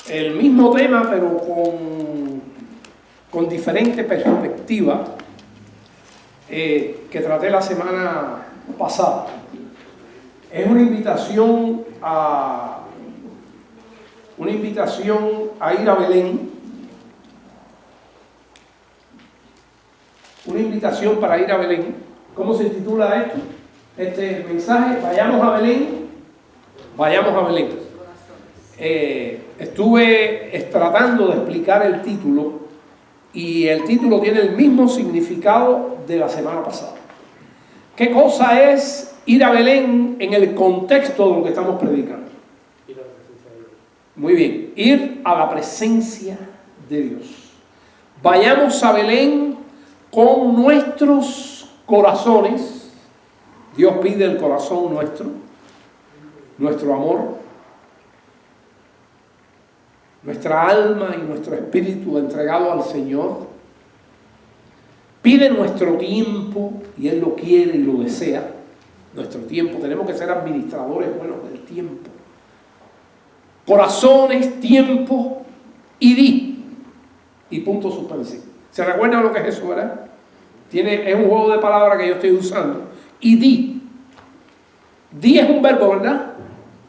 el mismo tema, pero con diferente perspectiva que traté la semana pasada. Es una invitación a ir a Belén, una invitación para ir a Belén. ¿Cómo se titula esto? Este mensaje: vayamos a Belén, vayamos a Belén. Estuve tratando de explicar el título, y el título tiene el mismo significado de la semana pasada. ¿Qué cosa es ir a Belén en el contexto de lo que estamos predicando? Muy bien, ir a la presencia de Dios. Vayamos a Belén con nuestros corazones. Dios pide el corazón nuestro amor, nuestra alma y nuestro espíritu entregado al Señor. Pide nuestro tiempo, y Él lo quiere y lo desea. Nuestro tiempo, tenemos que ser administradores buenos del tiempo. Corazones, tiempo y di. Y punto suspensivo. ¿Se recuerdan lo que es eso, verdad? Es un juego de palabras que yo estoy usando. Y di. Di es un verbo, ¿verdad?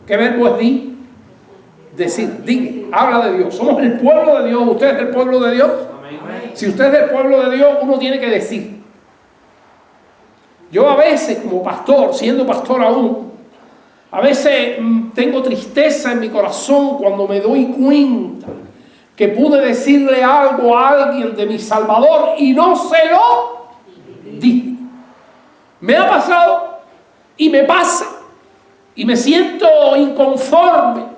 ¿Qué verbo es di? Decir, di, habla de Dios. Somos el pueblo de Dios. ¿Usted es el pueblo de Dios? Amén. Si usted es el pueblo de Dios, uno tiene que decir. Yo a veces, como pastor, siendo pastor aún, a veces tengo tristeza en mi corazón cuando me doy cuenta que pude decirle algo a alguien de mi Salvador y no se lo di. Me ha pasado y me pasa y me siento inconforme.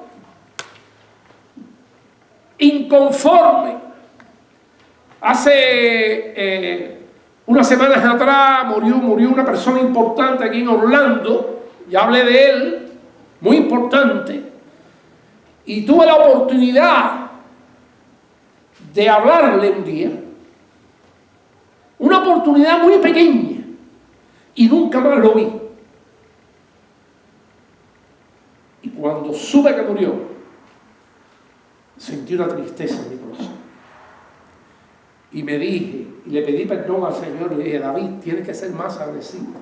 Hace unas semanas atrás murió una persona importante aquí en Orlando. Ya hablé de él, muy importante, y tuve la oportunidad de hablarle un día, una oportunidad muy pequeña, y nunca más lo vi. Y cuando supe que murió, sentí una tristeza en mi corazón. Y me dije, y le pedí perdón al Señor, y le dije: David, tienes que ser más agresivo.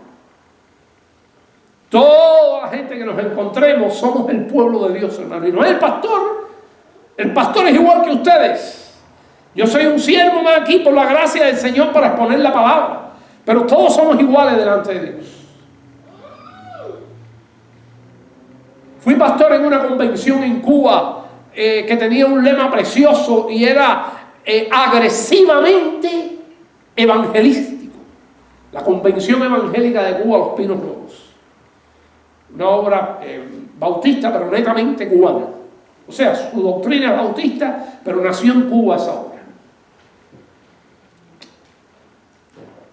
Toda la gente que nos encontremos somos el pueblo de Dios, hermano. Y no es el pastor. El pastor es igual que ustedes. Yo soy un siervo más aquí por la gracia del Señor para exponer la palabra. Pero todos somos iguales delante de Dios. Fui pastor en una convención en Cuba que tenía un lema precioso y era agresivamente evangelístico. La Convención Evangélica de Cuba, Los Pinos Nuevos. Una obra bautista, pero netamente cubana. O sea, su doctrina es bautista, pero nació en Cuba esa obra.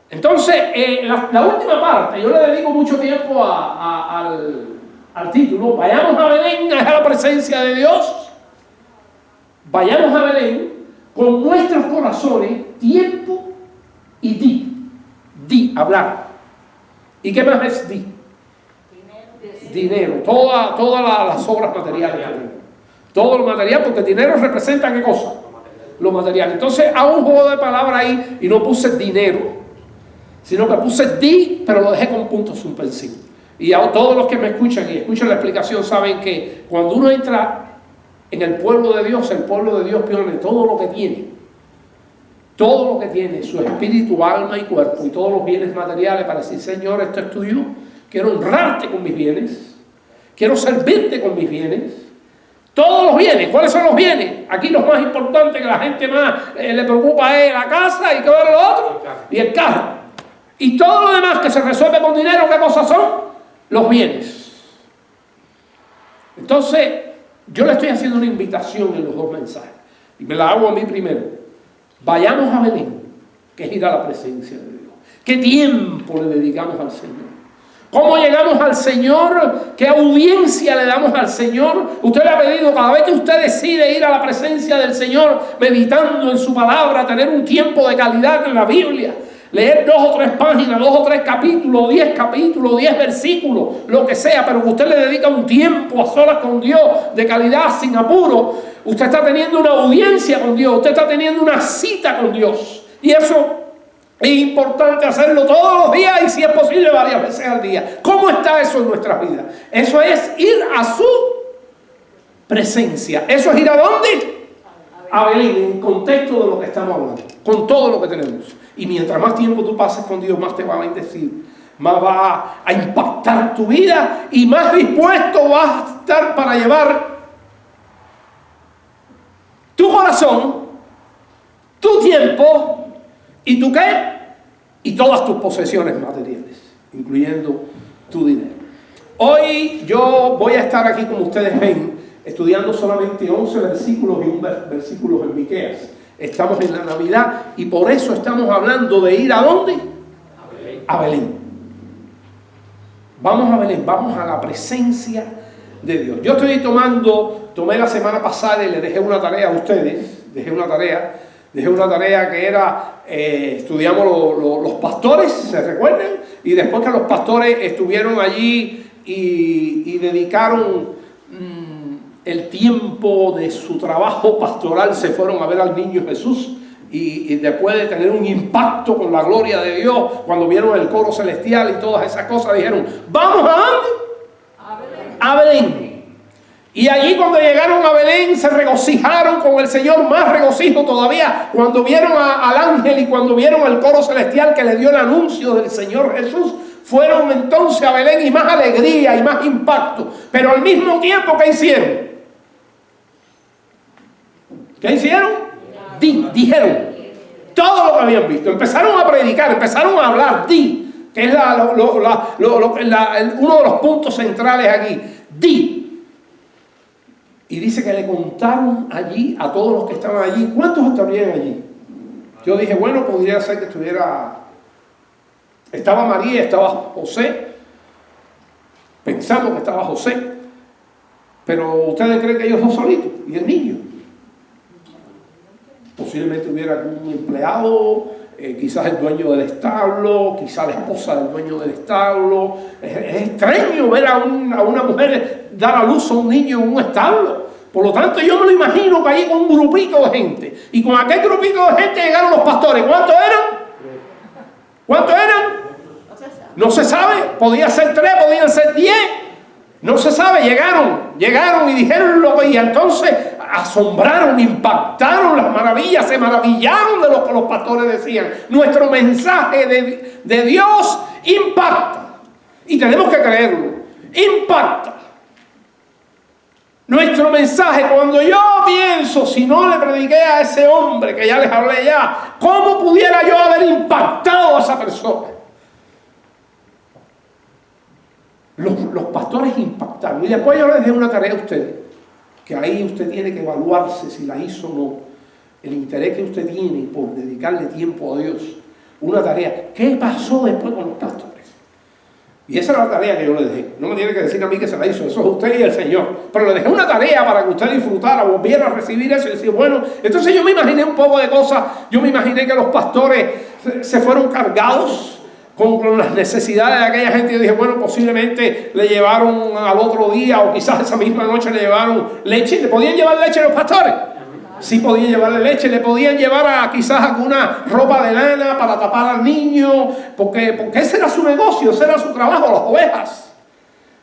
Entonces, la última parte, yo le dedico mucho tiempo al título: vayamos a Belén, a la presencia de Dios. Vayamos a Belén con nuestros corazones, tiempo y di, hablar. ¿Y qué más es di? Dinero. Todas las obras materiales. Todo lo material, porque el dinero representa ¿qué cosa? Lo material. Entonces hago un juego de palabras ahí y no puse dinero, sino que puse di, pero lo dejé con puntos suspensivos. Y a todos los que me escuchan y escuchan la explicación saben que cuando uno entra en el pueblo de Dios pone todo lo que tiene, su espíritu, alma y cuerpo, y todos los bienes materiales, para decir: Señor, esto es tuyo. Quiero honrarte con mis bienes. Quiero servirte con mis bienes. Todos los bienes. ¿Cuáles son los bienes? Aquí los más importantes, que la gente más le preocupa, es la casa y qué es lo otro, y el carro. Y todo lo demás que se resuelve con dinero, ¿qué cosas son? Los bienes. Entonces, yo le estoy haciendo una invitación en los dos mensajes. Y me la hago a mí primero. Vayamos a Belén, que es ir a la presencia de Dios. ¿Qué tiempo le dedicamos al Señor? ¿Cómo llegamos al Señor? ¿Qué audiencia le damos al Señor? Usted le ha pedido, cada vez que usted decide ir a la presencia del Señor, meditando en su palabra, tener un tiempo de calidad en la Biblia, leer 2 o 3 páginas, 2 o 3 capítulos, 10 capítulos, 10 versículos, lo que sea, pero que usted le dedica un tiempo a solas con Dios, de calidad, sin apuro, usted está teniendo una audiencia con Dios, usted está teniendo una cita con Dios. Y eso es importante hacerlo todos los días y, si es posible, varias veces al día. ¿Cómo está eso en nuestras vidas? Eso es ir a su presencia. ¿Eso es ir a dónde? A Belén, en el contexto de lo que estamos hablando, con todo lo que tenemos. Y mientras más tiempo tú pases con Dios, más te va a bendecir, más va a impactar tu vida y más dispuesto vas a estar para llevar tu corazón, tu tiempo y tu qué, y todas tus posesiones materiales, incluyendo tu dinero. Hoy yo voy a estar aquí, como ustedes ven, estudiando solamente 11 versículos y un versículo en Miqueas. Estamos en la Navidad y por eso estamos hablando de ir ¿a dónde? A Belén. A Belén. Vamos a Belén, vamos a la presencia de Dios. Yo tomé la semana pasada y le dejé una tarea a ustedes, dejé una tarea que era, estudiamos los pastores, ¿se recuerdan? Y después que los pastores estuvieron allí y dedicaron el tiempo de su trabajo pastoral, se fueron a ver al niño Jesús y después de tener un impacto con la gloria de Dios, cuando vieron el coro celestial y todas esas cosas, dijeron, ¿vamos a dónde? A Belén. Y allí, cuando llegaron a Belén, se regocijaron con el Señor, más regocijo todavía cuando vieron al ángel y cuando vieron al coro celestial que le dio el anuncio del Señor Jesús. Fueron entonces a Belén y más alegría y más impacto. Pero al mismo tiempo, ¿qué hicieron? ¿Qué hicieron? Dijeron todo lo que habían visto. Empezaron a predicar, empezaron a hablar. Que es uno de los puntos centrales aquí. Y dice que le contaron allí a todos los que estaban allí. ¿Cuántos estarían allí? Yo dije, bueno, podría ser que estaba María, estaba José. Pensamos que estaba José. Pero ¿ustedes creen que ellos dos solitos? ¿Y el niño? Posiblemente hubiera algún empleado, quizás el dueño del establo, quizás la esposa del dueño del establo. Es extraño ver a una mujer dar a luz a un niño en un establo. Por lo tanto, yo me lo imagino que ahí con un grupito de gente. Y con aquel grupito de gente llegaron los pastores. ¿Cuántos eran? ¿Cuántos eran? No se sabe. Podía ser 3, podían ser 10. No se sabe. Llegaron y dijeron lo que... Y entonces asombraron, impactaron las maravillas, se maravillaron de lo que los pastores decían. Nuestro mensaje de Dios impacta. Y tenemos que creerlo. Impacta. Nuestro mensaje, cuando yo pienso, si no le prediqué a ese hombre que ya les hablé ya, ¿cómo pudiera yo haber impactado a esa persona? Los pastores impactaron. Y después yo les dejé una tarea a ustedes, que ahí usted tiene que evaluarse si la hizo o no. El interés que usted tiene por dedicarle tiempo a Dios. Una tarea. ¿Qué pasó después con los pastores? Y esa es la tarea que yo le dejé. No me tiene que decir a mí que se la hizo, eso es usted y el Señor. Pero le dejé una tarea para que usted disfrutara, volviera a recibir eso y decir, bueno, entonces yo me imaginé un poco de cosas. Yo me imaginé que los pastores se fueron cargados con las necesidades de aquella gente. Y dije, bueno, posiblemente le llevaron al otro día o quizás esa misma noche le llevaron leche. ¿Le podían llevar leche a los pastores? Sí, podían llevarle leche, le podían llevar quizás alguna ropa de lana para tapar al niño, porque ese era su negocio, ese era su trabajo, las ovejas.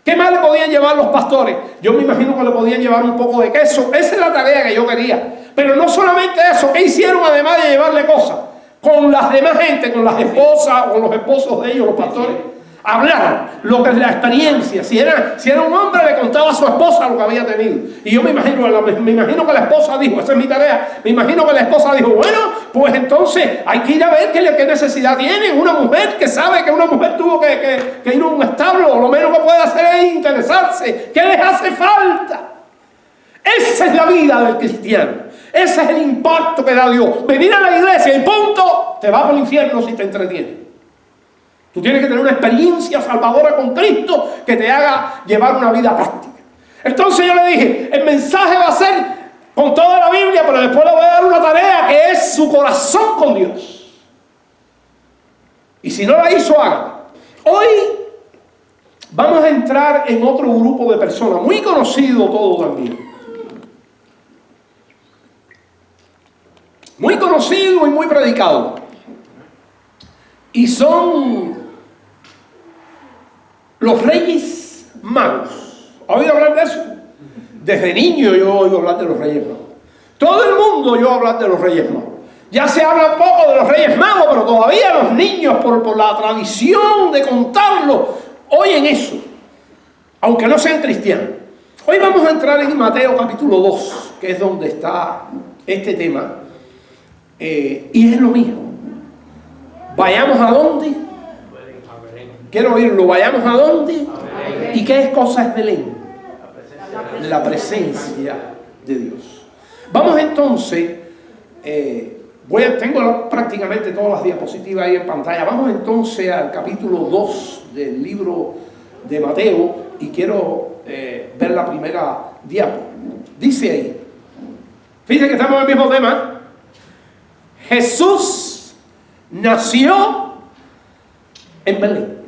¿Qué más le podían llevar los pastores? Yo me imagino que le podían llevar un poco de queso. Esa es la tarea que yo quería. Pero no solamente eso, ¿qué hicieron además de llevarle cosas? Con las demás gente, con las esposas o con los esposos de ellos, los pastores. Hablar lo que es la experiencia. Si era un hombre, le contaba a su esposa lo que había tenido. Y yo me imagino que la esposa dijo, esa es mi tarea, me imagino que la esposa dijo, bueno, pues entonces hay que ir a ver qué necesidad tiene una mujer que sabe que una mujer tuvo que ir a un establo. Lo menos que puede hacer es interesarse. ¿Qué les hace falta? Esa es la vida del cristiano. Ese es el impacto que da Dios. Venir a la iglesia y punto, te va por el infierno si te entretiene. Tú tienes que tener una experiencia salvadora con Cristo que te haga llevar una vida práctica. Entonces yo le dije, el mensaje va a ser con toda la Biblia, pero después le voy a dar una tarea que es su corazón con Dios. Y si no la hizo, hágala. Hoy vamos a entrar en otro grupo de personas, muy conocido todo también. Muy conocido y muy predicado. Y son los Reyes Magos. ¿Ha oído hablar de eso? Desde niño yo he oído hablar de los Reyes Magos. Todo el mundo yo hablar de los Reyes Magos. Ya se habla poco de los Reyes Magos, pero todavía los niños, por la tradición de contarlo, oyen eso, aunque no sean cristianos. Hoy vamos a entrar en Mateo capítulo 2, que es donde está este tema, y es lo mismo. ¿Vayamos a dónde? Quiero oírlo. ¿Vayamos a dónde? ¿Y qué cosa es Belén? La presencia de Dios. Vamos entonces, tengo prácticamente todas las diapositivas ahí en pantalla. Vamos entonces al capítulo 2 del libro de Mateo y quiero ver la primera diapo. Dice ahí, fíjense que estamos en el mismo tema. Jesús nació en Belén.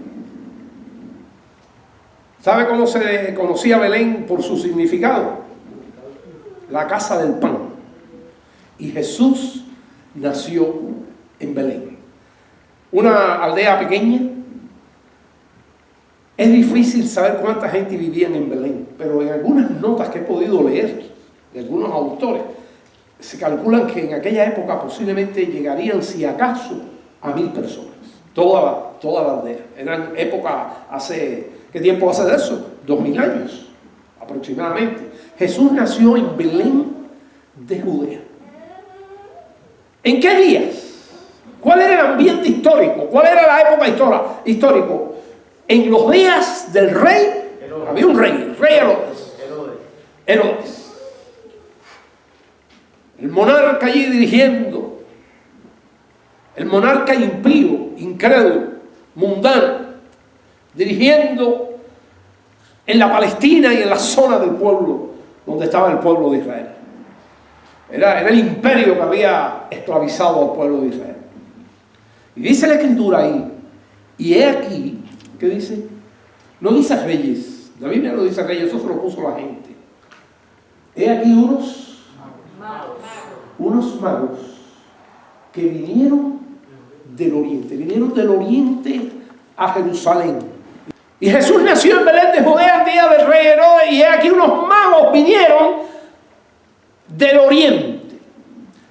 ¿Sabe cómo se conocía Belén por su significado? La casa del pan. Y Jesús nació en Belén. Una aldea pequeña. Es difícil saber cuánta gente vivía en Belén, pero en algunas notas que he podido leer de algunos autores, se calculan que en aquella época posiblemente llegarían, si acaso, a 1000 personas. Toda la aldea. Eran época ¿qué tiempo hace de eso? 2000 años aproximadamente. Jesús nació en Belén de Judea. ¿En qué días? ¿Cuál era el ambiente histórico? ¿Cuál era la época histórica? En los días del rey, había un rey Herodes. El monarca allí dirigiendo, el monarca impío, incrédulo, mundano, dirigiendo en la Palestina y en la zona del pueblo donde estaba el pueblo de Israel. Era el imperio que había esclavizado al pueblo de Israel. Y dice la escritura ahí, y he aquí, ¿qué dice? No dice reyes, la Biblia no dice reyes, eso se lo puso la gente. He aquí unos magos que vinieron del oriente a Jerusalén. Y Jesús nació en Belén de Judea el día del rey Herodes, y he aquí unos magos vinieron del oriente.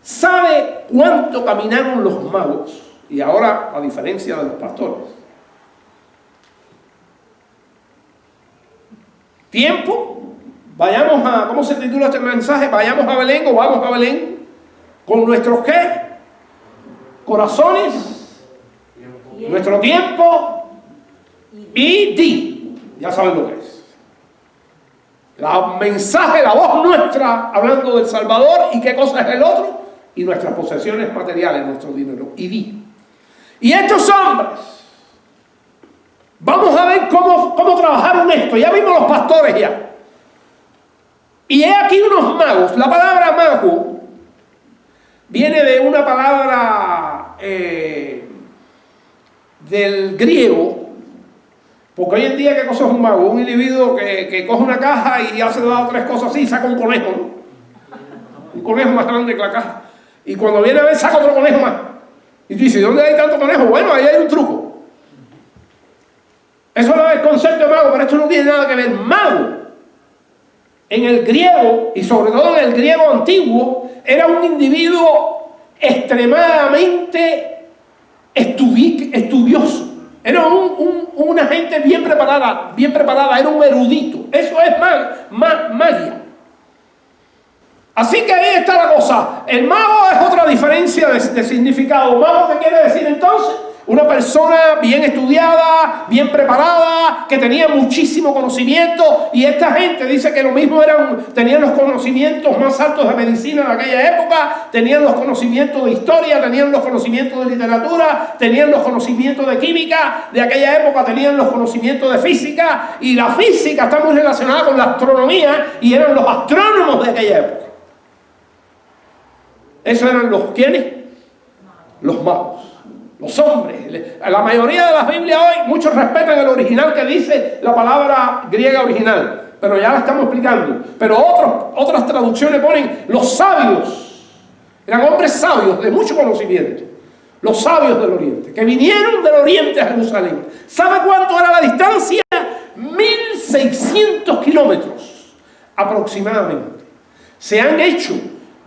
¿Sabe cuánto caminaron los magos? Y ahora, a diferencia de los pastores, tiempo. Vayamos a, ¿cómo se titula este mensaje? Vayamos a Belén o vamos a Belén con nuestros ¿qué? Corazones, nuestro tiempo y ya saben lo que es. La mensaje, la voz nuestra hablando del Salvador y qué cosa es el otro y nuestras posesiones materiales, nuestro dinero y estos hombres. Vamos a ver cómo trabajaron esto. Ya vimos los pastores ya. Y he aquí unos magos. La palabra mago viene de una palabra del griego. Porque hoy en día, ¿qué cosa es un mago? Un individuo que coge una caja y hace 2 o 3 cosas así y saca un conejo, ¿no? Un conejo más grande que la caja. Y cuando viene a ver, saca otro conejo más. Y tú dices, ¿dónde hay tanto conejo? Bueno, ahí hay un truco. Eso no es el concepto de mago, pero esto no tiene nada que ver. Mago, en el griego, y sobre todo en el griego antiguo, era un individuo extremadamente estudioso. Era una gente bien preparada, era un erudito. Eso es magia. Así que ahí está la cosa. El mago es otra diferencia de significado. ¿Mago qué quiere decir entonces? Una persona bien estudiada, bien preparada, que tenía muchísimo conocimiento. Y esta gente dice que lo mismo tenían los conocimientos más altos de medicina en aquella época, tenían los conocimientos de historia, tenían los conocimientos de literatura, tenían los conocimientos de química de aquella época, tenían los conocimientos de física. Y la física está muy relacionada con la astronomía y eran los astrónomos de aquella época. Esos eran los ¿quiénes? Los magos. Los hombres. La mayoría de las Biblias hoy, muchos respetan el original que dice la palabra griega original, pero ya la estamos explicando. Pero otras traducciones ponen los sabios. Eran hombres sabios de mucho conocimiento. Los sabios del oriente, que vinieron del oriente a Jerusalén. ¿Sabe cuánto era la distancia? 1600 kilómetros aproximadamente. Se han hecho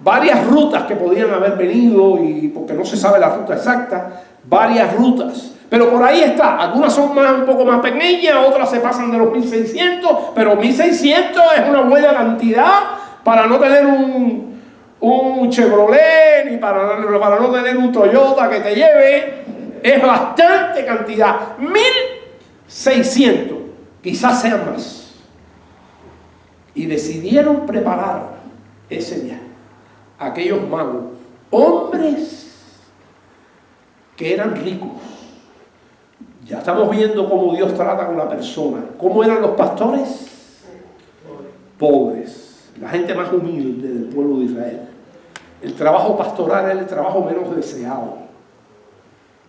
varias rutas que podían haber venido, y porque no se sabe la ruta exacta, varias rutas. Pero por ahí está. Algunas son un poco más pequeñas, otras se pasan de los 1600, pero 1600 es una buena cantidad para no tener un Chevrolet ni para no tener un Toyota que te lleve. Es bastante cantidad. 1600, quizás sean más. Y decidieron preparar ese viaje. Aquellos magos, hombres que eran ricos. Ya estamos viendo cómo Dios trata con la persona. ¿Cómo eran los pastores? Pobres. La gente más humilde del pueblo de Israel. El trabajo pastoral era el trabajo menos deseado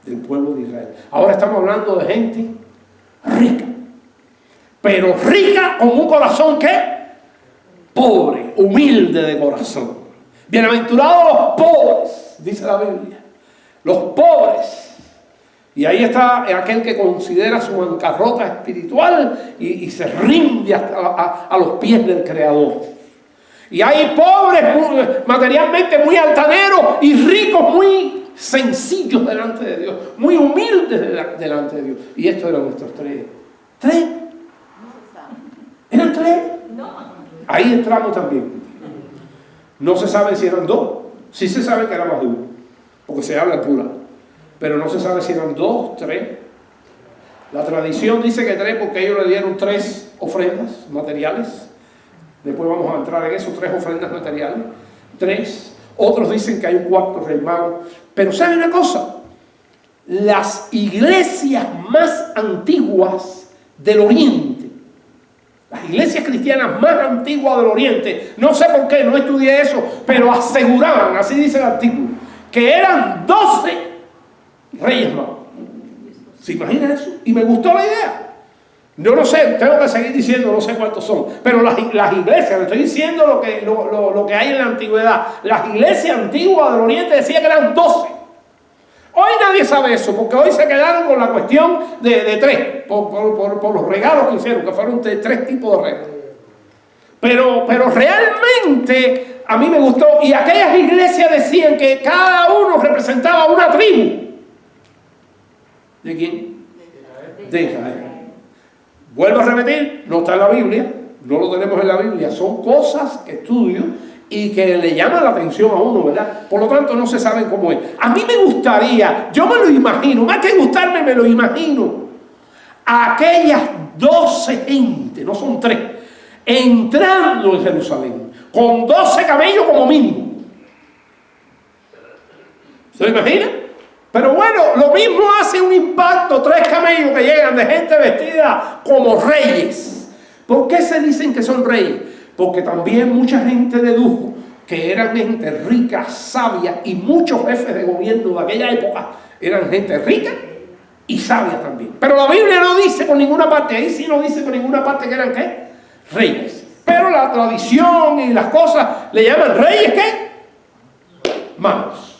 del pueblo de Israel. Ahora estamos hablando de gente rica. Pero rica con un corazón ¿qué? Pobre, humilde de corazón. Bienaventurados los pobres, dice la Biblia. Los pobres. Y ahí está aquel que considera su bancarrota espiritual y se rinde hasta a los pies del Creador. Y hay pobres materialmente muy altaneros y ricos muy sencillos delante de Dios, muy humildes delante de Dios. Y estos eran nuestros tres. ¿Tres? ¿Eran tres? Ahí entramos también. No se sabe si eran dos. Sí se sabe que era más de uno, porque se habla en plural. Pero no se sabe si eran dos, tres. La tradición dice que tres porque ellos le dieron 3 ofrendas materiales. Después vamos a entrar en eso, 3 ofrendas materiales. 3. Otros dicen que hay un 4 rey mago. Pero ¿saben una cosa? Las iglesias más antiguas del Oriente, las iglesias cristianas más antiguas del Oriente, no sé por qué, no estudié eso, pero aseguraban, así dice el artículo, que eran 12 reyes magos. ¿Se imagina eso? Y me gustó la idea. Yo no sé, tengo que seguir diciendo, no sé cuántos son, pero las iglesias, le estoy diciendo lo que hay en la antigüedad. Las iglesias antiguas del Oriente decían que eran 12. Hoy nadie sabe eso, porque hoy se quedaron con la cuestión de 3, por los regalos que hicieron, que fueron 3 tipos de regalos. Pero realmente a mí me gustó, y aquellas iglesias decían que cada uno representaba una tribu. ¿De quién? De Israel. Vuelvo a repetir, no está en la Biblia, no lo tenemos en la Biblia, son cosas que estudio y que le llaman la atención a uno, ¿verdad? Por lo tanto no se saben cómo es. A mí me gustaría, yo me lo imagino, más que gustarme me lo imagino, a aquellas 12 gente, no son 3, entrando en Jerusalén, con 12 camellos como mínimo. ¿Se lo imagina? Pero bueno, lo mismo hace un impacto, 3 camellos que llegan de gente vestida como reyes. ¿Por qué se dicen que son reyes? Porque también mucha gente dedujo que eran gente rica, sabia, y muchos jefes de gobierno de aquella época eran gente rica y sabia también. Pero la Biblia no dice por ninguna parte, ahí sí no dice por ninguna parte que eran ¿qué? Reyes. Pero la tradición y las cosas le llaman reyes ¿qué? Magos.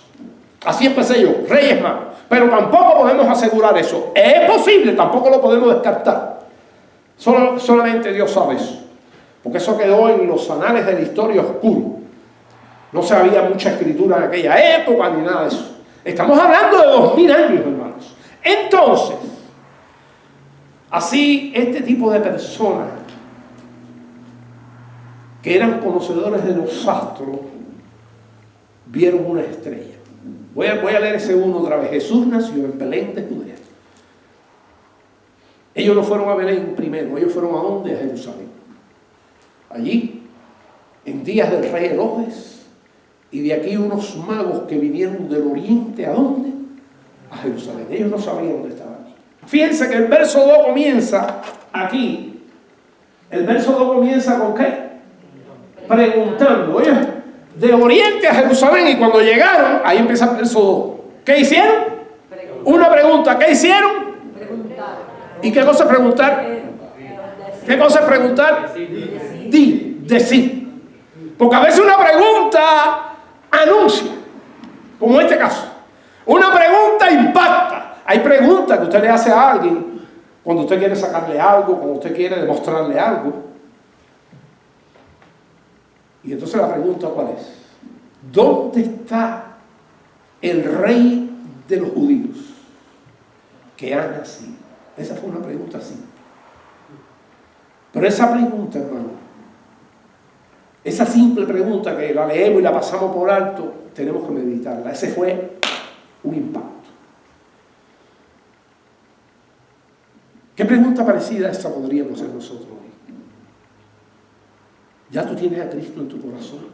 Así empecé yo, reyes magos. Pero tampoco podemos asegurar eso. Es posible, tampoco lo podemos descartar. Solamente Dios sabe eso. Porque eso quedó en los anales de la historia oscuro. No se había mucha escritura en aquella época ni nada de eso. Estamos hablando de 2000 años, hermanos. Entonces, así este tipo de personas que eran conocedores de los astros vieron una estrella. Voy a leer ese uno otra vez. Jesús nació en Belén de Judea. Ellos no fueron a Belén primero, ellos fueron ¿a dónde? A Jerusalén. Allí, en días del rey Herodes, y de aquí unos magos que vinieron del oriente, ¿a dónde? A Jerusalén. Ellos no sabían dónde estaban allí. Fíjense que el verso 2 comienza aquí. El verso 2 comienza con ¿qué? Preguntando. Oye, de oriente a Jerusalén, y cuando llegaron, ahí empieza el verso 2. ¿Qué hicieron? Una pregunta, ¿qué hicieron? ¿Y qué cosa es preguntar? ¿Qué cosa es preguntar? Decir. Porque a veces una pregunta anuncia, como en este caso. Una pregunta impacta. Hay preguntas que usted le hace a alguien cuando usted quiere sacarle algo, cuando usted quiere demostrarle algo. Y entonces la pregunta, ¿cuál es? ¿Dónde está el rey de los judíos que ha nacido? Esa fue una pregunta simple. Pero esa pregunta, hermano, esa simple pregunta que la leemos y la pasamos por alto, tenemos que meditarla. Ese fue un impacto. ¿Qué pregunta parecida a esta podríamos hacer nosotros hoy? ¿Ya tú tienes a Cristo en tu corazón?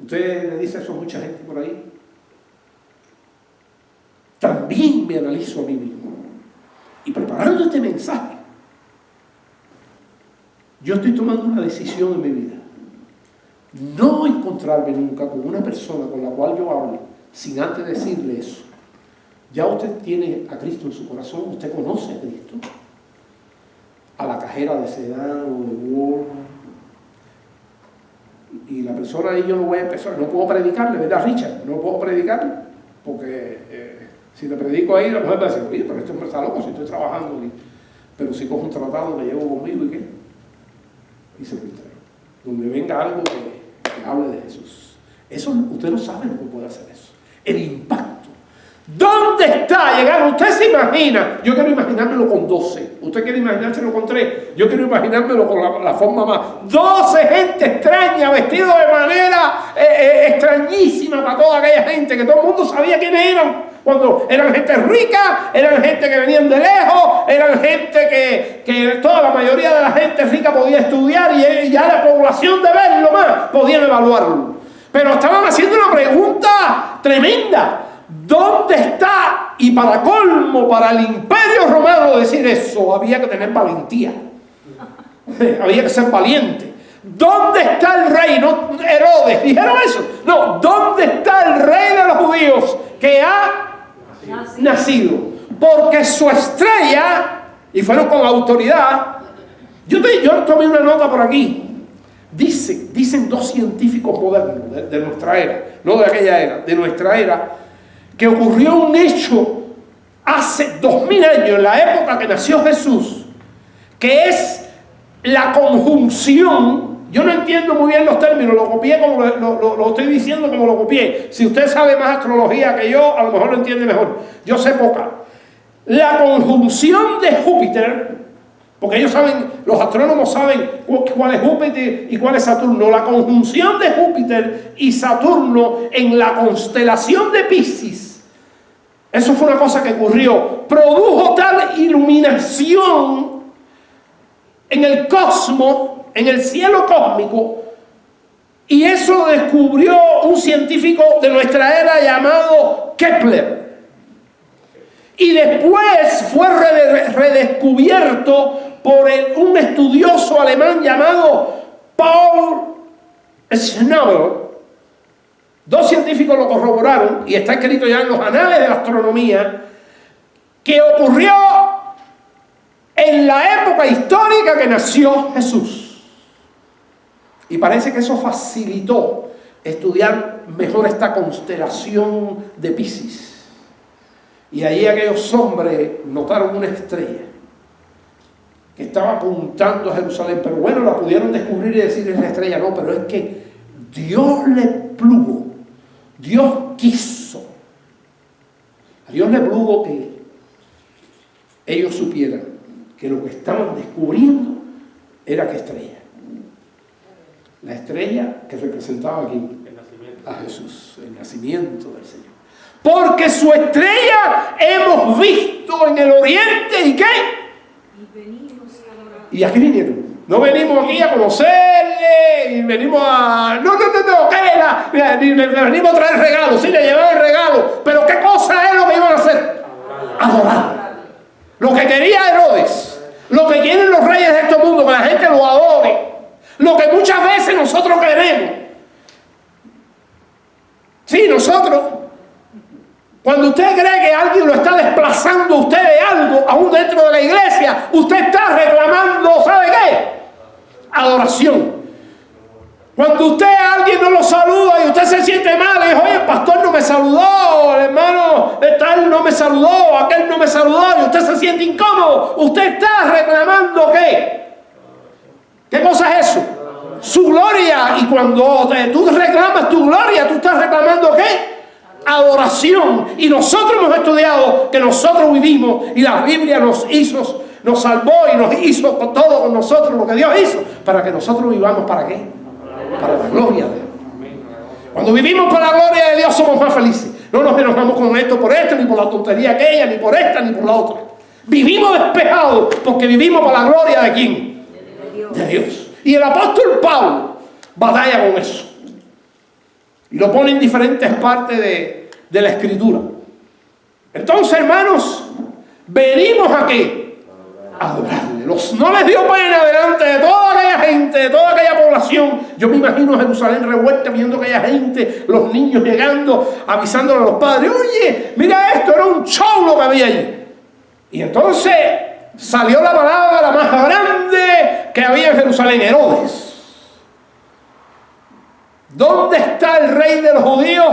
Usted le dice eso a mucha gente por ahí. También me analizo a mí mismo. Y preparando este mensaje, yo estoy tomando una decisión en mi vida. No encontrarme nunca con una persona con la cual yo hable sin antes decirle eso. Ya usted tiene a Cristo en su corazón, usted conoce a Cristo. A la cajera de Sedán o de Walmart. Y la persona ahí yo no voy a empezar, no puedo predicarle, ¿verdad, Richard? No puedo predicarle, porque si le predico ahí, la mujer va a decir, oye, pero este hombre está loco, si estoy trabajando. Pero si cojo un tratado, me llevo conmigo y qué. Y se filtra. Donde venga algo que hable de Jesús. Eso usted no sabe lo que puede hacer eso. El impacto. ¿Dónde está llegando? Usted se imagina, yo quiero imaginármelo con 12, usted quiere imaginárselo con 3, yo quiero imaginármelo con la forma más. 12 gente extraña, vestido de manera extrañísima para toda aquella gente, que todo el mundo sabía quiénes eran. Cuando eran gente rica, eran gente que venían de lejos, eran gente que toda la mayoría de la gente rica podía estudiar y ya la población de verlo más podían evaluarlo. Pero estaban haciendo una pregunta tremenda. ¿Dónde está? Y para colmo, para el Imperio Romano decir eso, había que tener valentía. Había que ser valiente. ¿Dónde está el rey? No Herodes, ¿dijeron eso? No, ¿dónde está el rey de los judíos que ha nacido? Porque su estrella, y fueron con autoridad, yo tomé una nota por aquí. Dicen 2 científicos modernos de nuestra era, no de aquella era, de nuestra era, que ocurrió un hecho hace 2000 años, en la época que nació Jesús, que es la conjunción. Yo no entiendo muy bien los términos, lo copié como lo estoy diciendo como lo copié. Si usted sabe más astrología que yo, a lo mejor lo entiende mejor. Yo sé poca. La conjunción de Júpiter, porque ellos saben, los astrónomos saben cuál es Júpiter y cuál es Saturno. La conjunción de Júpiter y Saturno en la constelación de Piscis, eso fue una cosa que ocurrió, produjo tal iluminación en el cosmos, en el cielo cósmico, y eso lo descubrió un científico de nuestra era llamado Kepler. Y después fue redescubierto por un estudioso alemán llamado Paul Schnabel. 2 científicos lo corroboraron y está escrito ya en los anales de la astronomía, que ocurrió en la época histórica que nació Jesús. Y parece que eso facilitó estudiar mejor esta constelación de Piscis. Y allí aquellos hombres notaron una estrella que estaba apuntando a Jerusalén, pero bueno, la pudieron descubrir y decir es la estrella. No, pero es que Dios le plugo, Dios quiso, a Dios le plugo que ellos supieran que lo que estaban descubriendo era que estrella. La estrella que representaba aquí a Jesús, el nacimiento del Señor. Porque su estrella hemos visto en el oriente, ¿y qué? Y aquí vinieron. No venimos aquí a conocerle y venimos a... No, ¿qué era? Ni venimos a traer regalos. Sí, le llevaban regalos. Pero ¿qué cosa es lo que iban a hacer? Adorar. Lo que quería Herodes, lo que quieren los reyes de este mundo, que la gente lo adore. Lo que muchas veces nosotros queremos. Sí, nosotros. Cuando usted cree que alguien lo está desplazando a usted de algo, aún dentro de la iglesia, usted está reclamando, ¿sabe qué? Adoración. Cuando usted a alguien no lo saluda y usted se siente mal, y dice, oye, el pastor no me saludó, el hermano de tal no me saludó, aquel no me saludó, y usted se siente incómodo, usted está reclamando ¿qué? ¿Qué cosa es eso? Su gloria. Y cuando tú reclamas tu gloria, tú estás reclamando ¿qué? Adoración. Y nosotros hemos estudiado que nosotros vivimos, y la Biblia nos salvó y nos hizo todo con nosotros lo que Dios hizo, para que nosotros vivamos ¿para qué? Para la gloria de Dios. Cuando vivimos para la gloria de Dios somos más felices. No nos enojamos con esto por esto, ni por la tontería aquella, ni por esta, ni por la otra. Vivimos despejados porque vivimos para la gloria de ¿quién? De Dios. Y el apóstol Pablo batalla con eso. Y lo pone en diferentes partes de la escritura. Entonces, hermanos, venimos aquí a adorarle. No les dio pena delante de toda aquella gente, de toda aquella población. Yo me imagino a Jerusalén revuelta, viendo aquella gente, los niños llegando, avisándole a los padres, oye, mira esto, era un show lo que había allí. Y entonces salió la palabra más grande que había en Jerusalén, Herodes. ¿Dónde está el rey de los judíos?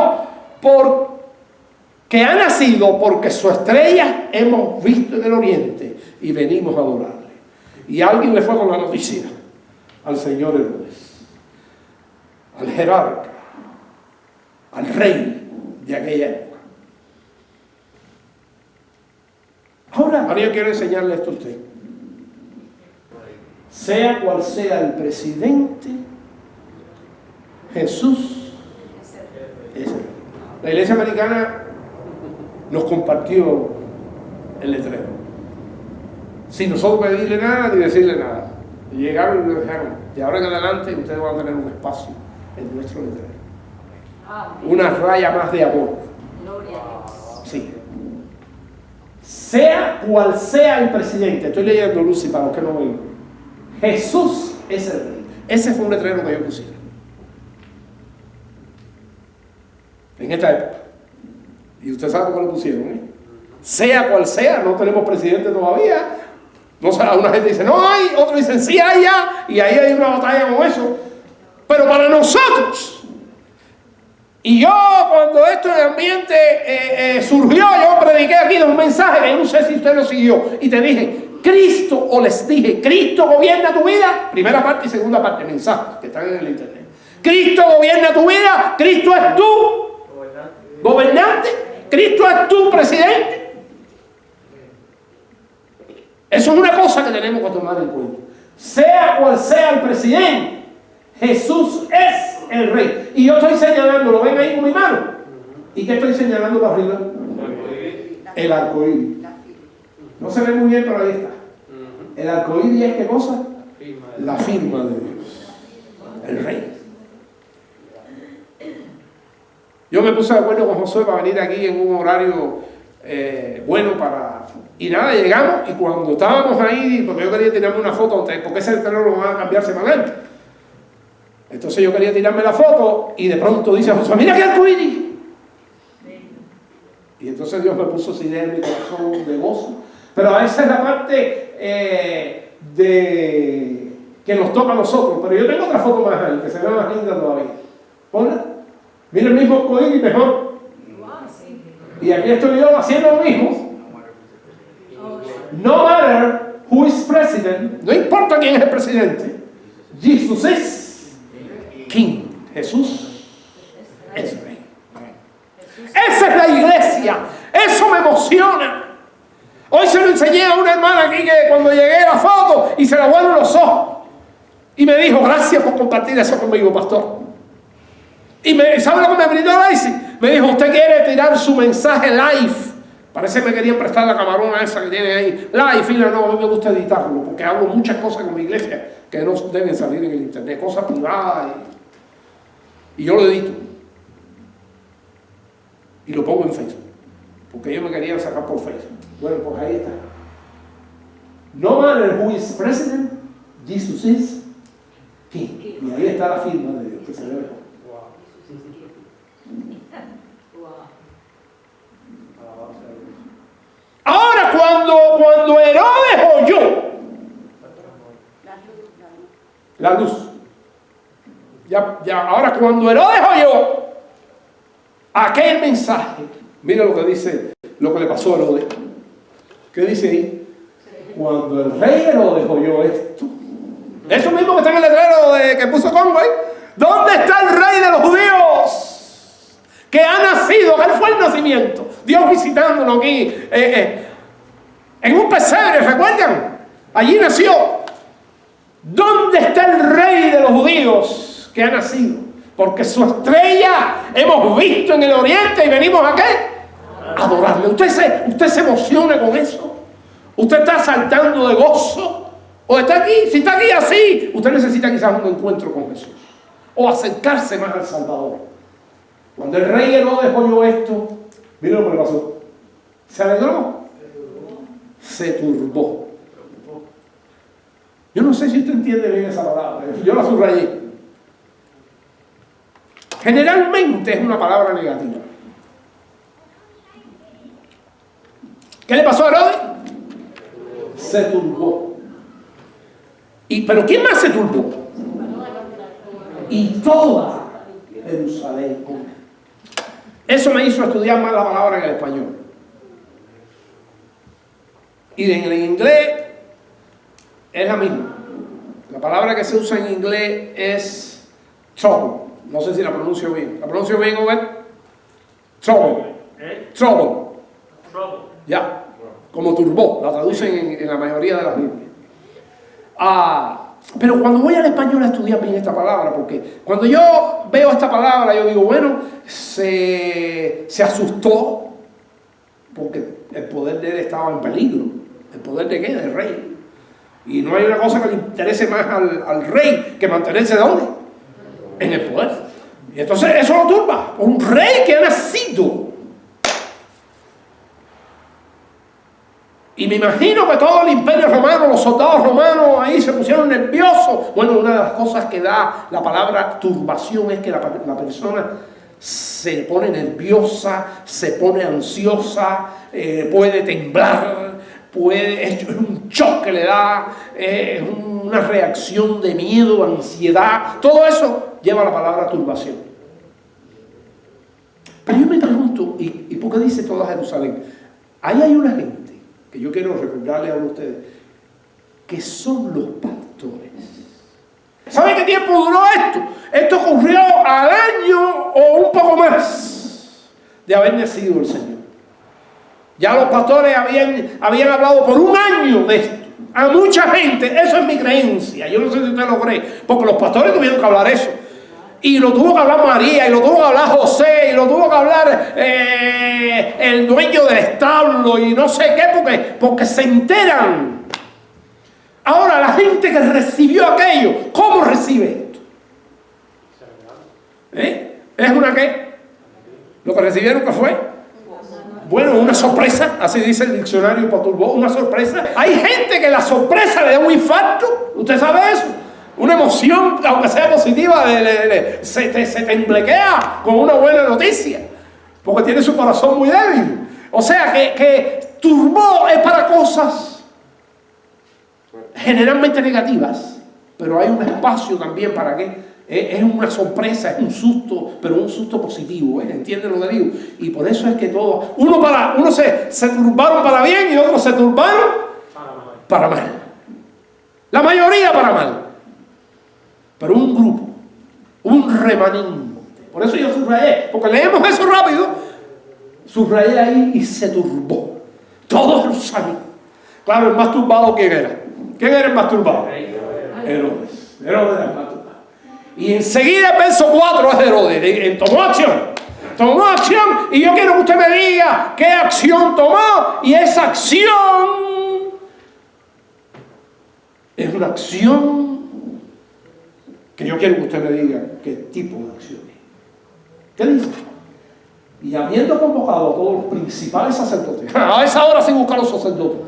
Que ha nacido, porque su estrella hemos visto en el oriente y venimos a adorarle. Y alguien le fue con la noticia al señor Herodes, al jerarca, al rey de aquella época. Ahora yo quiero enseñarle esto a usted. Sea cual sea el presidente, Jesús es el rey. La iglesia americana nos compartió el letrero, sin nosotros pedirle nada ni decirle nada. Y llegaron y lo dejaron. De ahora en adelante ustedes van a tener un espacio en nuestro letrero. Una raya más de amor. Sí. Sea cual sea el presidente. Estoy leyendo, Lucy, para los que no ven. Jesús es el rey. Ese fue un letrero que yo pusiera en esta época. Y usted sabe por qué lo pusieron, ¿eh? Sea cual sea, no tenemos presidente todavía. No sé, una gente dice, no hay, otros dicen, sí hay ya, y ahí hay una batalla con eso. Pero para nosotros, y yo cuando esto en el ambiente surgió, yo prediqué aquí un mensaje, que no sé si usted lo siguió, y te dije, Cristo, o les dije, Cristo gobierna tu vida, primera parte y segunda parte, mensajes que están en el internet. Cristo gobierna tu vida, Cristo es tu gobernante, Cristo es tu presidente. Eso es una cosa que tenemos que tomar en cuenta. Sea cual sea el presidente, Jesús es el rey. Y yo estoy señalando, ¿lo ven ahí con mi mano? ¿Y qué estoy señalando para arriba? El arcoíris. No se ve muy bien, pero ahí está. El arcoíris es ¿qué cosa? La firma de Dios. El rey. Yo me puse de acuerdo con Josué para venir aquí en un horario bueno para... Y nada, llegamos y cuando estábamos ahí, porque yo quería tirarme una foto, porque ese terreno lo van a cambiar semanalmente. Entonces yo quería tirarme la foto y de pronto dice Josué, mira qué arcoíris. Y entonces Dios me puso así en mi corazón de gozo. Pero esa es la parte que nos toca a nosotros. Pero yo tengo otra foto más ahí, que se ve más linda todavía. Ponla. Mira el mismo arcoíris mejor. Y aquí estoy yo haciendo lo mismo. No matter who is president, no importa quién es el presidente, Jesus is King. Jesús es rey. Esa es la iglesia. Eso me emociona. Hoy se lo enseñé a una hermana aquí que cuando llegué a la foto y se le aguaron los ojos. Y me dijo, gracias por compartir eso conmigo, pastor. Y ¿sabe lo que me brindó Lacy? Me dijo, usted quiere tirar su mensaje live. Parece que me querían prestar la camarona esa que tiene ahí. Live, y no, a mí me gusta editarlo, porque hablo muchas cosas con mi iglesia que no deben salir en el internet, cosas privadas. Y yo lo edito. Y lo pongo en Facebook. Porque ellos me querían sacar por Facebook. Bueno, pues ahí está. No matter who is president, Jesus is King. Y ahí está la firma de Dios, que se ve mejor. la luz. Ahora cuando Herodes oyó aquel mensaje, mira lo que dice, lo que le pasó a Herodes. ¿Qué dice ahí? Cuando el rey Herodes oyó esto, eso mismo que está en el letrero que puso Conway, ¿dónde está el rey de los judíos? Que ha nacido, que él fue el nacimiento. Dios visitándonos aquí, en un pesebre, ¿recuerdan? Allí nació. ¿Dónde está el rey de los judíos que ha nacido? Porque su estrella hemos visto en el oriente y venimos a ¿qué? A adorarle. Usted se emociona con eso. Usted está saltando de gozo. O está aquí, si está aquí así, usted necesita quizás un encuentro con Jesús. O acercarse más al Salvador. Cuando el rey Herodes oyó esto, mira lo que le pasó. ¿Se alegró? Se turbó. Yo no sé si usted entiende bien esa palabra. Yo la subrayé. Generalmente es una palabra negativa. ¿Qué le pasó a Herodes? Se turbó. ¿Pero quién más se turbó? Y toda Jerusalén. Eso me hizo estudiar más la palabra en el español. Y en el inglés es la misma. La palabra que se usa en inglés es trouble. No sé si la pronuncio bien. ¿La pronuncio bien, Obed? Trouble. Trouble. Ya. Como turbó. La traducen en la mayoría de las Biblias. Pero cuando voy al español a estudiar bien esta palabra, porque cuando yo veo esta palabra, yo digo, bueno, se asustó porque el poder de él estaba en peligro. ¿El poder de qué? Del rey. Y no hay una cosa que le interese más al rey que mantenerse ¿dónde? En el poder. Y entonces eso lo turba. Un rey que ha nacido. Y me imagino que todo el imperio romano, los soldados romanos ahí se pusieron nerviosos. Bueno, una de las cosas que da la palabra turbación es que la persona se pone nerviosa, se pone ansiosa, puede temblar, es un shock que le da, es una reacción de miedo, ansiedad. Todo eso lleva a la palabra turbación. Pero yo me pregunto, ¿y por qué dice toda Jerusalén? Ahí hay una gente que yo quiero recordarle a ustedes, que son los pastores. ¿Saben qué tiempo duró esto? Esto ocurrió al año o un poco más de haber nacido el Señor. Ya los pastores habían hablado por un año de esto. A mucha gente, eso es mi creencia, yo no sé si usted lo cree, porque los pastores tuvieron que hablar eso. Y lo tuvo que hablar María, y lo tuvo que hablar José, y lo tuvo que hablar el dueño del establo, y no sé qué, porque se enteran. Ahora, la gente que recibió aquello, ¿cómo recibe esto? ¿Es una qué? ¿Lo que recibieron qué fue? Bueno, una sorpresa, así dice el diccionario Paturbó, una sorpresa. Hay gente que la sorpresa le da un infarto, ¿usted sabe eso? Una emoción, aunque sea positiva, se te emblequea con una buena noticia, porque tiene su corazón muy débil. O sea que turbó es para cosas generalmente negativas, pero hay un espacio también para que es una sorpresa, es un susto, pero un susto positivo, ¿entienden lo que digo? Y por eso es que todos, unos se turbaron para bien y otros se turbaron para mal. La mayoría para mal. Pero un grupo, un remanente. Por eso yo subrayé, porque leemos eso rápido, subrayé ahí y se turbó. Todos lo sabían. Claro, el más turbado, ¿quién era? ¿Quién era el más turbado? Herodes. Herodes era el más turbado. Y enseguida el verso 4 es de Herodes. Tomó acción. Tomó acción. Y yo quiero que usted me diga qué acción tomó. Y esa acción es una acción que yo quiero que usted me diga qué tipo de acción es. ¿Qué dice? Y habiendo convocado a todos los principales sacerdotes, a esa hora sin buscar a los sacerdotes,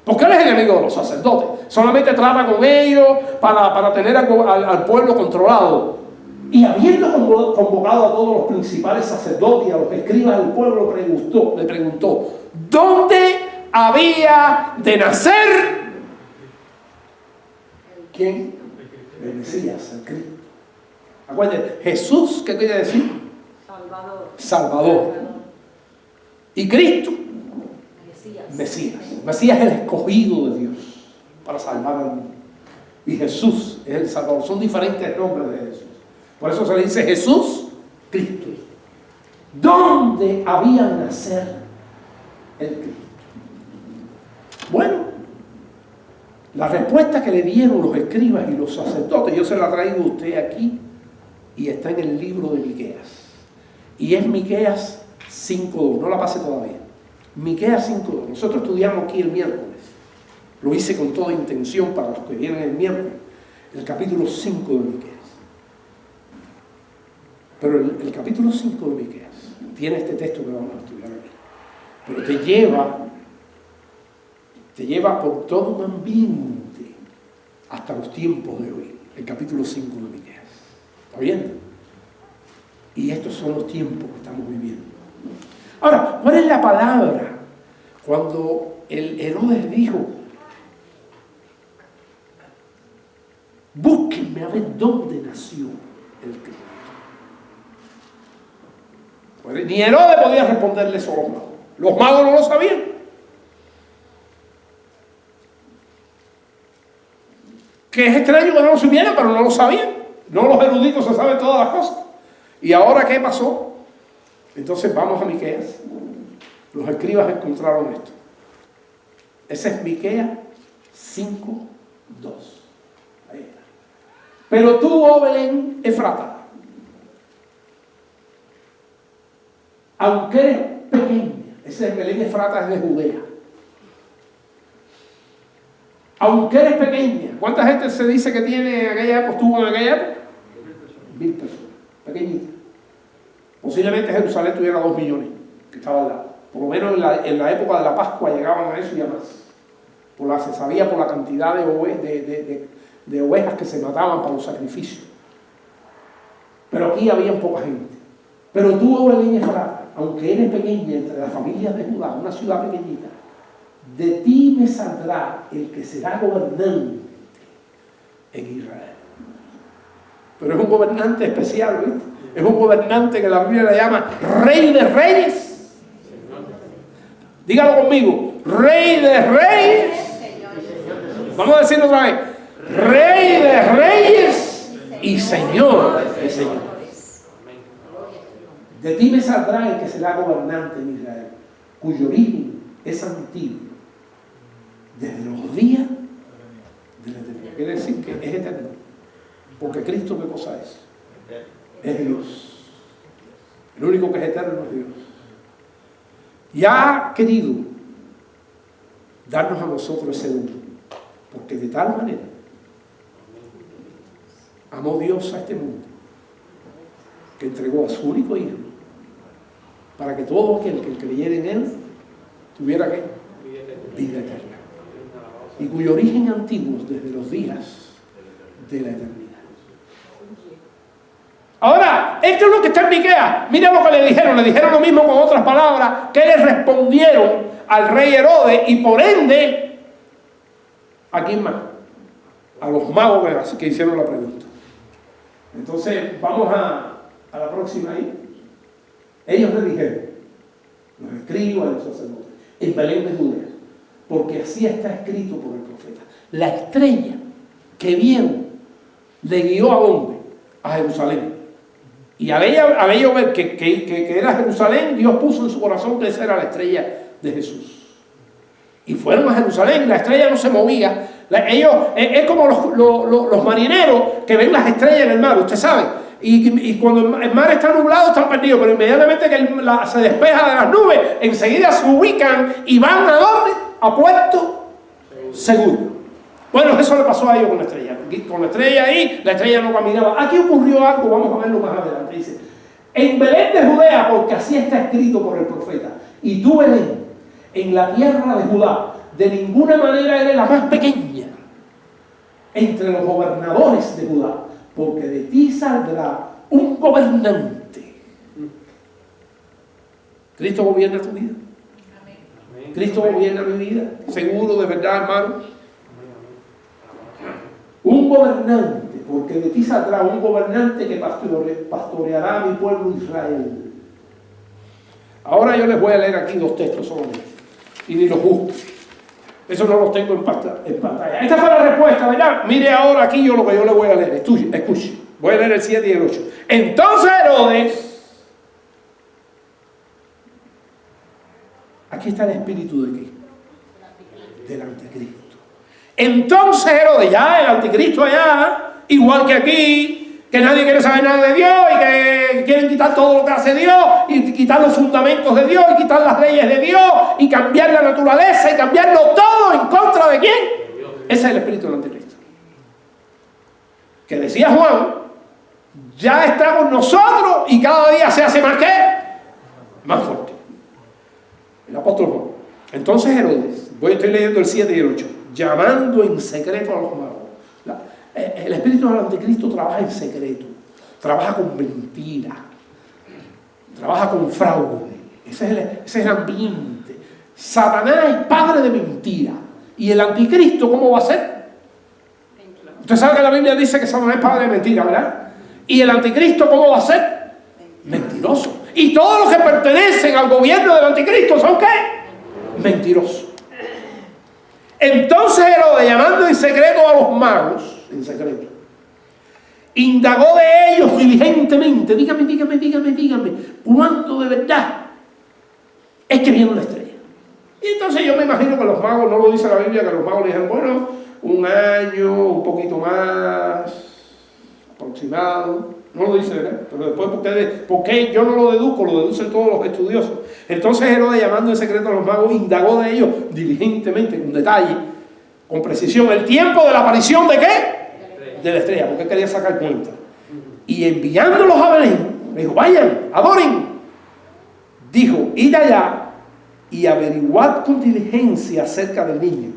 porque él es enemigo de los sacerdotes, solamente trata con ellos para tener al pueblo controlado. Y habiendo convocado a todos los principales sacerdotes y a los escribas del pueblo, le preguntó, ¿dónde había de nacer? ¿Quién? El Mesías, el Cristo. Acuérdense, Jesús, ¿qué quiere decir? Salvador. Salvador. Y Cristo, Mesías. Mesías es el escogido de Dios para salvar al mundo. Y Jesús es el Salvador. Son diferentes nombres de Jesús. Por eso se le dice Jesús, Cristo. ¿Dónde había de nacer el Cristo? Bueno, la respuesta que le dieron los escribas y los sacerdotes, yo se la traigo a usted aquí, y está en el libro de Miqueas. Y es Miqueas 5:2, no la pase todavía. Miqueas 5:2. Nosotros estudiamos aquí el miércoles. Lo hice con toda intención para los que vienen el miércoles. El capítulo 5 de Miqueas. Pero el capítulo 5 de Miqueas tiene este texto que vamos a estudiar aquí. Pero te lleva por todo un ambiente hasta los tiempos de hoy. El capítulo 5 de Miqueas. ¿Está viendo? Y estos son los tiempos que estamos viviendo. Ahora, ¿cuál es la palabra cuando el Herodes dijo: búsquenme a ver dónde nació el Cristo? Pues ni Herodes podía responderle eso a los magos. Los magos no lo sabían. Que es extraño que no lo supieran, pero no lo sabían. No los eruditos se saben todas las cosas. ¿Y ahora qué pasó? Entonces vamos a Miqueas. Los escribas encontraron esto. Ese es Miqueas 5:2. Ahí está. Pero tú, oh Belén Efrata, aunque eres pequeña, ese es Belén Efrata, es de Judea. Aunque eres pequeña, ¿cuánta gente se dice que tiene en aquella época, estuvo en aquella época? 1000 personas, pequeñita. Posiblemente Jerusalén tuviera 2 millones, que estaba al lado. Por lo menos en la época de la Pascua llegaban a eso y a más. Se sabía por la cantidad de ovejas que se mataban para los sacrificios. Pero aquí había poca gente. Pero tú, oh Belén Efrata, aunque eres pequeña entre las familias de Judá, una ciudad pequeñita, de ti me saldrá el que será gobernante en Israel. Pero es un gobernante especial, ¿viste? Es un gobernante que la Biblia le llama Rey de Reyes. Dígalo conmigo: Rey de Reyes. Vamos a decirlo otra vez: Rey de Reyes y Señor de Señores. De ti me saldrá el que será gobernante en Israel, cuyo origen es antiguo, desde los días de la eternidad. Quiere decir que es eterno. Porque Cristo, ¿qué cosa es? Es Dios. El único que es eterno es Dios. Y ha querido darnos a nosotros ese don. Porque de tal manera amó Dios a este mundo, que entregó a su único Hijo, para que todo aquel que creyera en Él tuviera ¿qué? Vida eterna. Y cuyo origen antiguo desde los días de la eternidad. Ahora, esto es lo que está en Miqueas. Mira lo que le dijeron lo mismo con otras palabras, que le respondieron al rey Herodes y por ende, ¿a quién más? A los magos que hicieron la pregunta. Entonces, vamos a la próxima ahí. Ellos le dijeron, los escribas y los sacerdotes, en Belén de Judea, porque así está escrito por el profeta: la estrella que vieron le guió ¿a dónde? A Jerusalén. Y al ellos ver que era Jerusalén, Dios puso en su corazón que esa era la estrella de Jesús. Y fueron a Jerusalén, la estrella no se movía. Es como los marineros que ven las estrellas en el mar, usted sabe. Y cuando el mar está nublado están perdidos, pero inmediatamente que se despeja de las nubes, enseguida se ubican y van ¿a dónde? A puerto seguro. Bueno, eso le pasó a ellos con la estrella. Con la estrella ahí, la estrella no caminaba. Aquí ocurrió algo, vamos a verlo más adelante. Dice: en Belén de Judea, porque así está escrito por el profeta. Y tú, Belén, en la tierra de Judá, de ninguna manera eres la más pequeña entre los gobernadores de Judá, porque de ti saldrá un gobernante. ¿Cristo gobierna tu vida? ¿Cristo gobierna mi vida? ¿Seguro, de verdad, hermano? Un gobernante porque de ti saldrá un gobernante que pastoreará a mi pueblo Israel. Ahora yo les voy a leer aquí 2 textos solamente, y ni los busco. Eso no los tengo en pantalla. Esta fue la respuesta, ¿verdad? Mire ahora aquí yo lo que yo le voy a leer. Escuche. Voy a leer el 7 y el 8. Entonces Herodes, aquí está el espíritu de qué? Del anticristo. Entonces Herodes, ya el anticristo allá, igual que aquí, que nadie quiere saber nada de Dios y que quieren quitar todo lo que hace Dios y quitar los fundamentos de Dios y quitar las leyes de Dios y cambiar la naturaleza y cambiarlo todo en contra de ¿quién? Ese es el espíritu del anticristo. Que decía Juan, ya estamos nosotros y cada día se hace más ¿qué? Más fuerte. El apóstol Juan. Entonces Herodes, estoy leyendo el 7 y el 8, llamando en secreto a los magos. El espíritu del anticristo trabaja en secreto, trabaja con mentira, trabaja con fraude. Ese es el ambiente. Satanás es padre de mentira. ¿Y el anticristo cómo va a ser? Usted sabe que la Biblia dice que Satanás es padre de mentira, ¿verdad? ¿Y el anticristo cómo va a ser? Mentiroso. Y todos los que pertenecen al gobierno del anticristo ¿son qué? Mentirosos. Entonces Herodes, llamando en secreto a los magos, en secreto, indagó de ellos diligentemente. Dígame, ¿cuándo de verdad es que viene una estrella? Y entonces yo me imagino que los magos, no lo dice la Biblia, que los magos le dijeron, bueno, 1 año, un poquito más, aproximado. No lo dice, ¿verdad? Pero después porque yo no lo deduzco, lo deducen todos los estudiosos. Entonces Herodes, llamando en secreto a los magos, indagó de ellos diligentemente, con detalle, con precisión, el tiempo de la aparición ¿de qué? De la estrella, porque él quería sacar cuenta. Y enviándolos a Belén, le dijo, vayan, adoren. Dijo, id allá y averiguad con diligencia acerca del niño.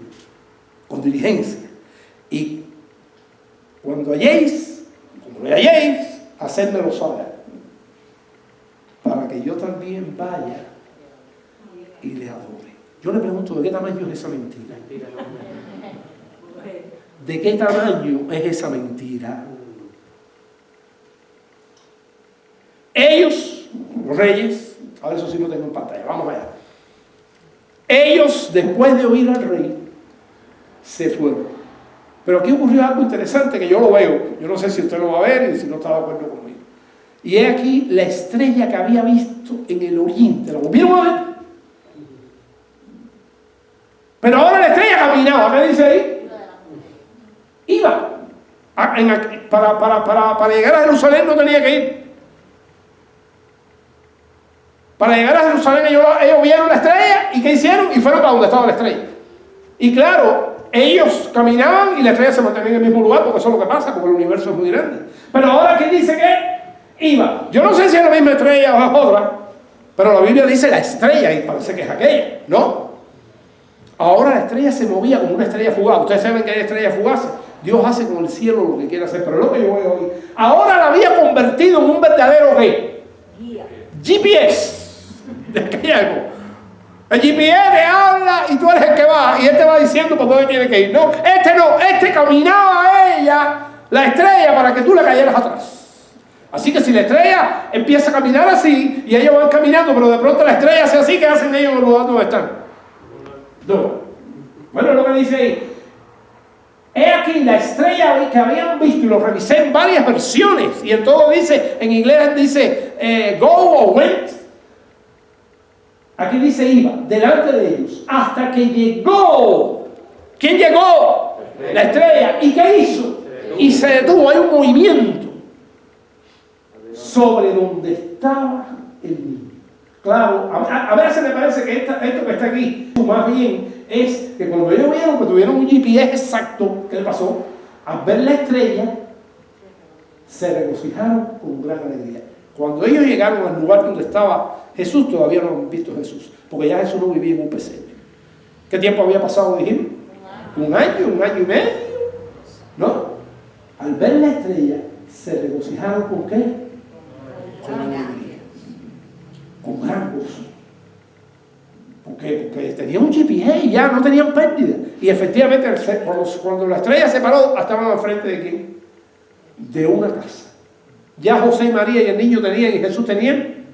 Con diligencia. Y cuando lo halléis, hacedmelo saber, para que yo también vaya y le adore. Yo le pregunto, ¿de qué tamaño es esa mentira? ¿De qué tamaño es esa mentira? Ellos, los reyes, a ver, eso sí lo tengo en pantalla, vamos allá. Ellos, después de oír al rey, se fueron. Pero aquí ocurrió algo interesante que yo lo veo. Yo no sé si usted lo va a ver y si no está de acuerdo conmigo. Y es aquí la estrella que había visto en el oriente. ¿La volvieron a ver? Pero ahora la estrella caminaba. ¿Qué dice ahí? Iba. Para llegar a Jerusalén no tenía que ir. Para llegar a Jerusalén ellos vieron la estrella y ¿qué hicieron? Y fueron para donde estaba la estrella. Y claro, ellos caminaban y la estrella se mantenía en el mismo lugar, porque eso es lo que pasa, porque el universo es muy grande. Pero ahora, ¿quién dice que iba? Yo no sé si es la misma estrella o es otra, pero la Biblia dice la estrella y parece que es aquella, ¿no? Ahora la estrella se movía como una estrella fugaz. Ustedes saben que hay estrellas fugaces. Dios hace con el cielo lo que quiere hacer, pero es lo que yo voy a oír. Ahora la había convertido en un verdadero ¿qué? GPS. ¿De qué algo? El GPS te habla y tú eres el que va, y él te va diciendo por dónde tiene que ir. No, este caminaba a ella, la estrella, para que tú le cayeras atrás. Así que si la estrella empieza a caminar así, y ellos van caminando, pero de pronto la estrella hace así, ¿qué hacen ellos en el lugar donde están? No. Bueno, lo que dice ahí. He aquí la estrella que habían visto, y lo revisé en varias versiones, y en todo dice, en inglés dice go o went. Aquí dice iba, delante de ellos, hasta que llegó. ¿Quién llegó? La estrella. ¿Y qué hizo? Y se detuvo. Hay un movimiento sobre donde estaba el niño. Claro, a veces me parece que esto que está aquí, más bien, es que cuando ellos vieron que tuvieron un GPS exacto, ¿qué le pasó? Al ver la estrella, se regocijaron con gran alegría. Cuando ellos llegaron al lugar donde estaba Jesús, todavía no habían visto a Jesús, porque ya Jesús no vivía en un pesebre. ¿Qué tiempo había pasado, dijimos? 1 año y medio, ¿no? Al ver la estrella, se regocijaron ¿con qué? Con alegría, con gran gozo. Porque tenían un GPS y ya no tenían pérdida. Y efectivamente, cuando la estrella se paró, estaban al frente de quién? de una casa. Ya José y María y el niño tenían, y Jesús tenían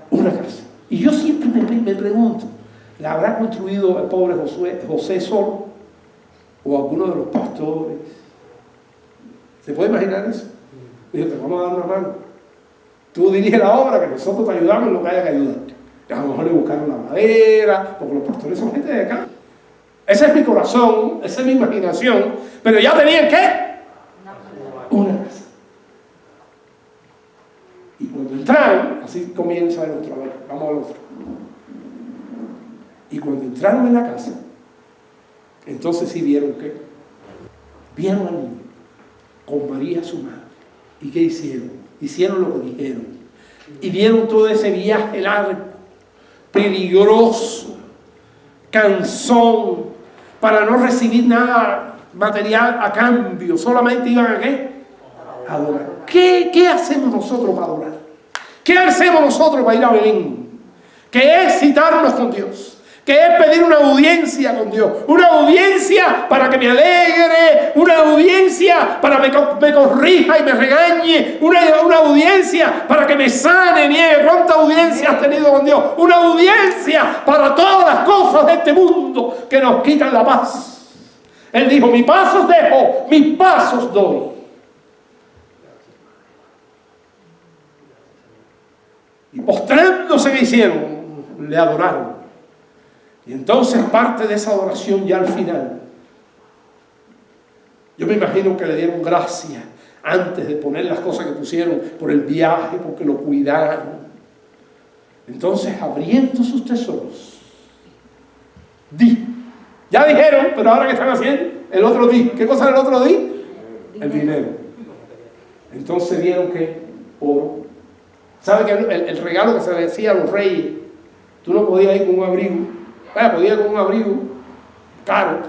una casa. Y yo siempre me pregunto, ¿la habrá construido el pobre José solo? ¿O alguno de los pastores? ¿Se puede imaginar eso? Dijo, te vamos a dar una mano. Tú diriges la obra, que nosotros te ayudamos en lo que haya que ayudar. A lo mejor le buscaron la madera, porque los pastores son gente de acá. Ese es mi corazón, esa es mi imaginación. Pero ya tenían, ¿qué? Una casa. Y cuando entraron, así comienza el otro. A ver, vamos al otro. Y cuando entraron en la casa, entonces sí vieron ¿qué? Vieron al niño con María su madre. ¿Y qué hicieron? Hicieron lo que dijeron. Y dieron todo ese viaje largo, peligroso, cansón, para no recibir nada material a cambio. Solamente iban a ¿qué? A adorar. ¿Qué hacemos nosotros para adorar? ¿Qué hacemos nosotros para ir a Belén? Que es citarnos con Dios. Que es pedir una audiencia con Dios, una audiencia para que me alegre, una audiencia para que me corrija y me regañe, una audiencia para que me sane, niegue. ¿Cuánta audiencia has tenido con Dios? Una audiencia para todas las cosas de este mundo que nos quitan la paz. Él dijo, mis pasos dejo, mis pasos doy. Y postrándose, ¿qué hicieron? Le adoraron. Y entonces parte de esa adoración ya al final, yo me imagino que le dieron gracias antes de poner las cosas que pusieron por el viaje, porque lo cuidaron. Entonces, abriendo sus tesoros, ya dijeron, pero ahora ¿qué están haciendo? El otro ¿qué cosa era el otro El dinero. Entonces vieron que oro. ¿Sabe que el regalo que se le decía a los reyes? Tú no podías ir con un abrigo. Bueno, podía con un abrigo caro,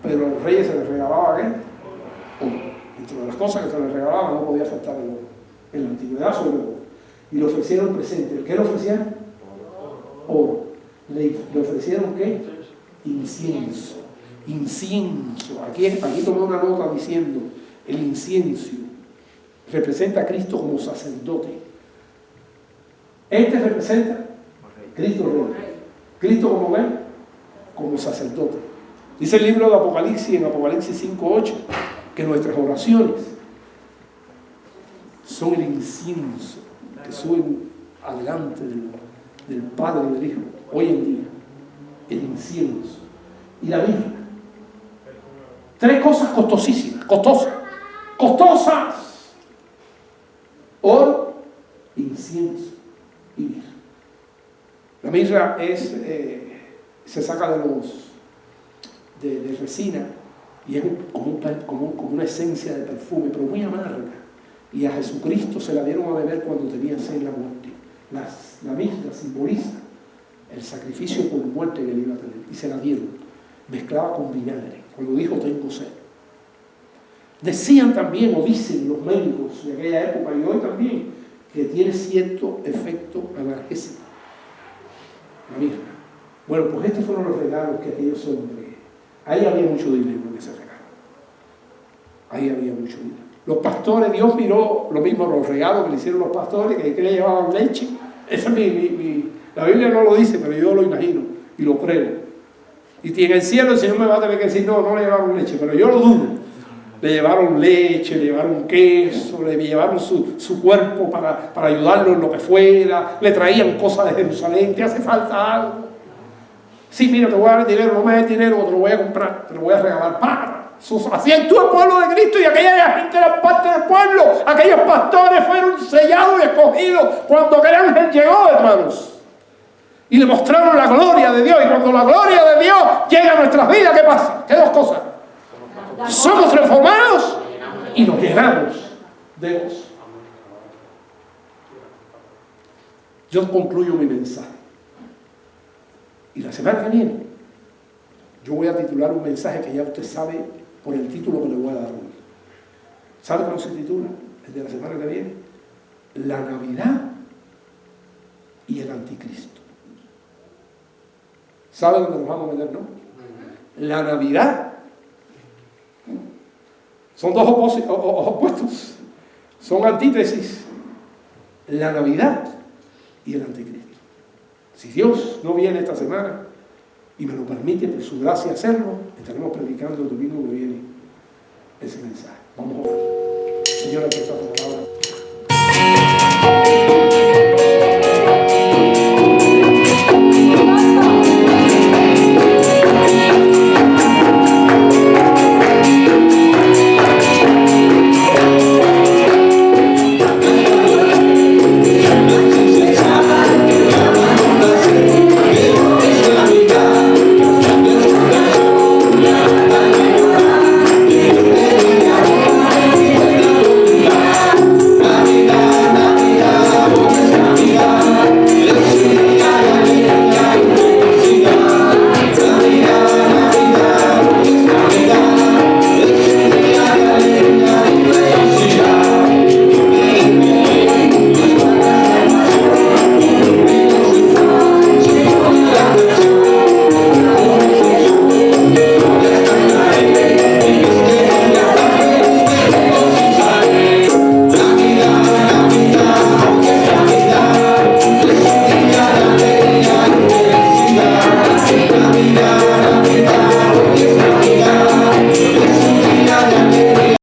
pero a los reyes se les regalaba ¿qué? Oro. Entre las cosas que se les regalaban no podía faltar el oro. En la antigüedad sobre el oro. Y le ofrecieron presente. ¿Qué le ofrecían? Oro. Le ofrecieron ¿qué? Incienso. Incienso. Aquí tomé una nota diciendo, el incienso representa a Cristo como sacerdote. Este representa Cristo Rey. Cristo como ¿qué? Como sacerdote. Dice el libro de Apocalipsis, en Apocalipsis 5:8, que nuestras oraciones son el incienso que suben adelante del Padre y del Hijo. Hoy en día, el incienso. Y la mirra. 3 cosas costosísimas, costosas. Oro, incienso y mirra. La mirra se saca de resina y es como una esencia de perfume, pero muy amarga. Y a Jesucristo se la dieron a beber cuando tenía sed en la muerte. La mirra simboliza el sacrificio por muerte que él iba a tener. Y se la dieron, mezclada con vinagre, cuando dijo tengo sed. Decían también, o dicen los médicos de aquella época y hoy también, que tiene cierto efecto analgésico. La mirra. Bueno, pues estos fueron los regalos que aquellos hombres. Ahí había mucho dinero en ese regalo. Ahí había mucho dinero. Los pastores, Dios miró lo mismo, los regalos que le hicieron los pastores, que le llevaban leche. Esa es la Biblia no lo dice, pero yo lo imagino y lo creo. Y en el cielo el Señor me va a tener que decir, no le llevaron leche, pero yo lo dudo. Le llevaron leche, le llevaron queso, le llevaron su cuerpo para ayudarlo en lo que fuera, le traían cosas de Jerusalén, ¿te hace falta algo? Sí, mira, te voy a dar dinero, no me des dinero, te lo voy a comprar, te lo voy a regalar para. Hacían tú el pueblo de Cristo y aquella gente era parte del pueblo. Aquellos pastores fueron sellados y escogidos cuando aquel ángel llegó, hermanos. Y le mostraron la gloria de Dios. Y cuando la gloria de Dios llega a nuestras vidas, ¿qué pasa? ¿Qué 2 cosas? Somos transformados y nos llenamos de gozo. Yo concluyo mi mensaje. Y la semana que viene, yo voy a titular un mensaje que ya usted sabe por el título que le voy a dar hoy. ¿Sabe cómo se titula? El de la semana que viene. La Navidad y el Anticristo. ¿Sabe dónde nos vamos a meter, no? La Navidad. Son 2 opuestos. son antítesis, la Navidad y el Anticristo. Si Dios no viene esta semana y me lo permite por su gracia hacerlo, estaremos predicando el domingo que viene ese mensaje. Vamos a orar. Señor, aquí está tu palabra.